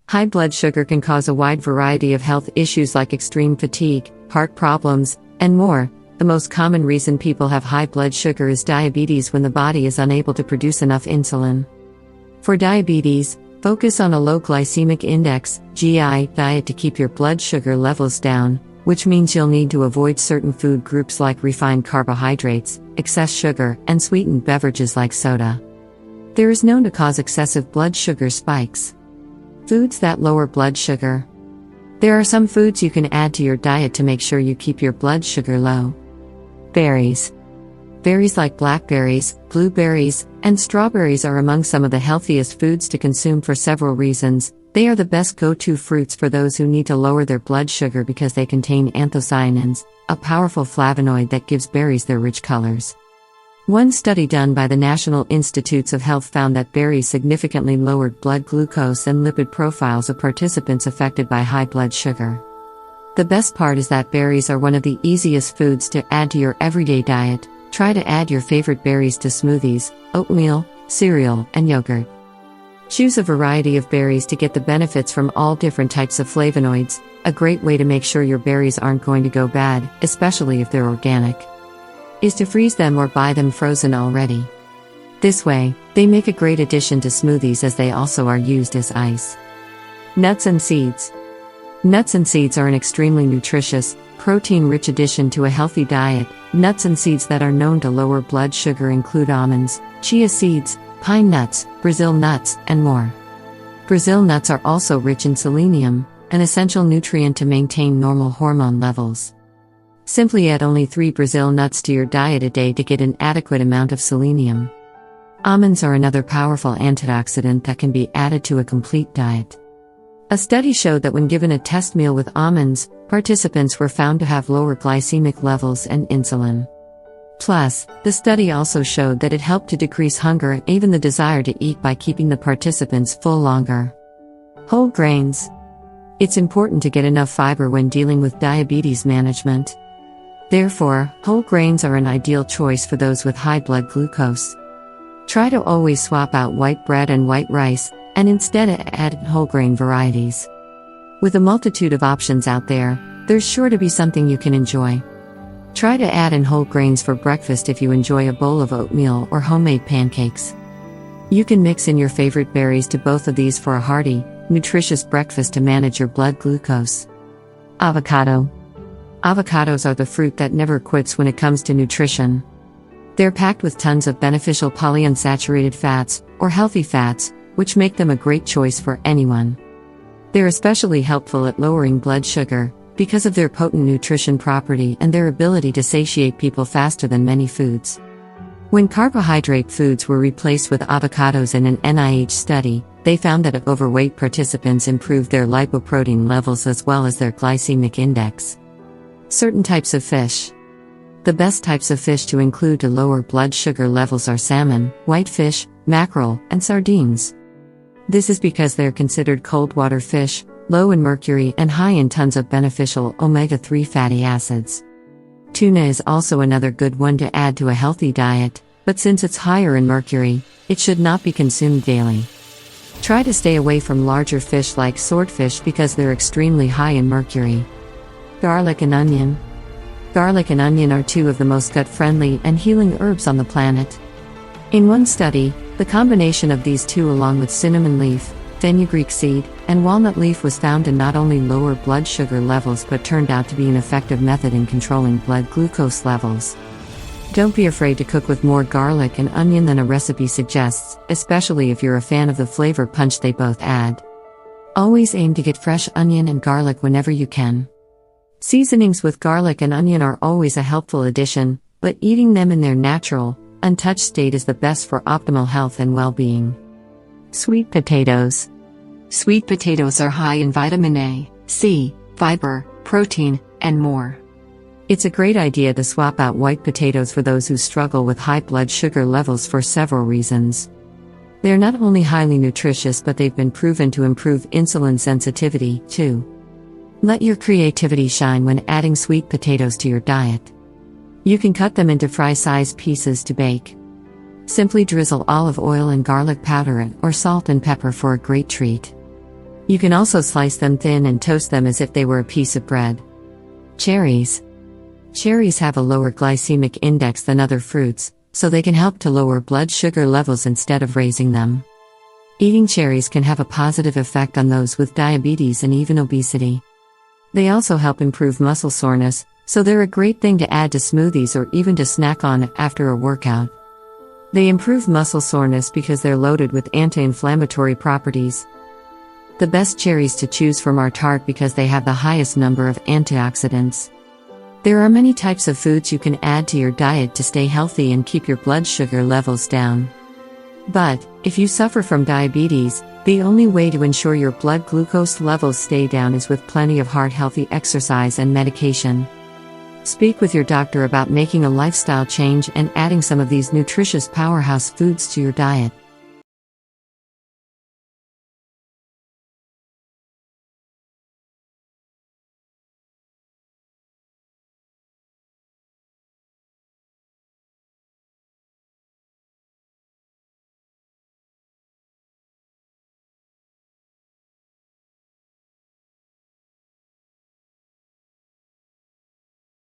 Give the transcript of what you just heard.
High blood sugar can cause a wide variety of health issues like extreme fatigue, heart problems, and more. The most common reason people have high blood sugar is diabetes, when the body is unable to produce enough insulin. For diabetes, focus on a low glycemic index (GI) diet to keep your blood sugar levels down, which means you'll need to avoid certain food groups like refined carbohydrates, excess sugar, and sweetened beverages like soda. There is known to cause excessive blood sugar spikes. Foods that lower blood sugar. There are some foods you can add to your diet to make sure you keep your blood sugar low. Berries. Berries like blackberries, blueberries, and strawberries are among some of the healthiest foods to consume for several reasons. They are the best go-to fruits for those who need to lower their blood sugar because they contain anthocyanins, a powerful flavonoid that gives berries their rich colors. One study done by the National Institutes of Health found that berries significantly lowered blood glucose and lipid profiles of participants affected by high blood sugar. The best part is that berries are one of the easiest foods to add to your everyday diet. Try to add your favorite berries to smoothies, oatmeal, cereal, and yogurt. Choose a variety of berries to get the benefits from all different types of flavonoids. A great way to make sure your berries aren't going to go bad, especially if they're organic, is to freeze them or buy them frozen already. This way, they make a great addition to smoothies as they also are used as ice. Nuts and seeds. Nuts and seeds are an extremely nutritious, protein-rich addition to a healthy diet. Nuts and seeds that are known to lower blood sugar include almonds, chia seeds, pine nuts, Brazil nuts, and more. Brazil nuts are also rich in selenium, an essential nutrient to maintain normal hormone levels. Simply add only 3 Brazil nuts to your diet a day to get an adequate amount of selenium. Almonds are another powerful antioxidant that can be added to a complete diet. A study showed that when given a test meal with almonds, participants were found to have lower glycemic levels and insulin. Plus, the study also showed that it helped to decrease hunger and even the desire to eat by keeping the participants full longer. Whole grains. It's important to get enough fiber when dealing with diabetes management. Therefore, whole grains are an ideal choice for those with high blood glucose. Try to always swap out white bread and white rice, and instead add whole grain varieties. With a multitude of options out there, there's sure to be something you can enjoy. Try to add in whole grains for breakfast if you enjoy a bowl of oatmeal or homemade pancakes. You can mix in your favorite berries to both of these for a hearty, nutritious breakfast to manage your blood glucose. Avocado. Avocados are the fruit that never quits when it comes to nutrition. They're packed with tons of beneficial polyunsaturated fats, or healthy fats, which make them a great choice for anyone. They're especially helpful at lowering blood sugar, because of their potent nutrition property and their ability to satiate people faster than many foods. When carbohydrate foods were replaced with avocados in an NIH study, they found that overweight participants improved their lipoprotein levels as well as their glycemic index. Certain types of fish. The best types of fish to include to lower blood sugar levels are salmon, whitefish, mackerel, and sardines. This is because they're considered cold water fish, low in mercury and high in tons of beneficial omega-3 fatty acids. Tuna is also another good one to add to a healthy diet, but since it's higher in mercury, it should not be consumed daily. Try to stay away from larger fish like swordfish because they're extremely high in mercury. Garlic and onion. Garlic and onion are two of the most gut-friendly and healing herbs on the planet. In one study, the combination of these two along with cinnamon leaf, fenugreek seed, and walnut leaf was found to not only lower blood sugar levels but turned out to be an effective method in controlling blood glucose levels. Don't be afraid to cook with more garlic and onion than a recipe suggests, especially if you're a fan of the flavor punch they both add. Always aim to get fresh onion and garlic whenever you can. Seasonings with garlic and onion are always a helpful addition, but eating them in their natural, untouched state is the best for optimal health and well-being. Sweet potatoes. Sweet potatoes are high in vitamin A, C, fiber, protein, and more. It's a great idea to swap out white potatoes for those who struggle with high blood sugar levels for several reasons. They're not only highly nutritious but they've been proven to improve insulin sensitivity, too. Let your creativity shine when adding sweet potatoes to your diet. You can cut them into fry-sized pieces to bake. Simply drizzle olive oil and garlic powder or salt and pepper for a great treat. You can also slice them thin and toast them as if they were a piece of bread. Cherries. Cherries have a lower glycemic index than other fruits, so they can help to lower blood sugar levels instead of raising them. Eating cherries can have a positive effect on those with diabetes and even obesity. They also help improve muscle soreness, so they're a great thing to add to smoothies or even to snack on after a workout. They improve muscle soreness because they're loaded with anti-inflammatory properties. The best cherries to choose from are tart because they have the highest number of antioxidants. There are many types of foods you can add to your diet to stay healthy and keep your blood sugar levels down. But, if you suffer from diabetes, the only way to ensure your blood glucose levels stay down is with plenty of heart-healthy exercise and medication. Speak with your doctor about making a lifestyle change and adding some of these nutritious powerhouse foods to your diet.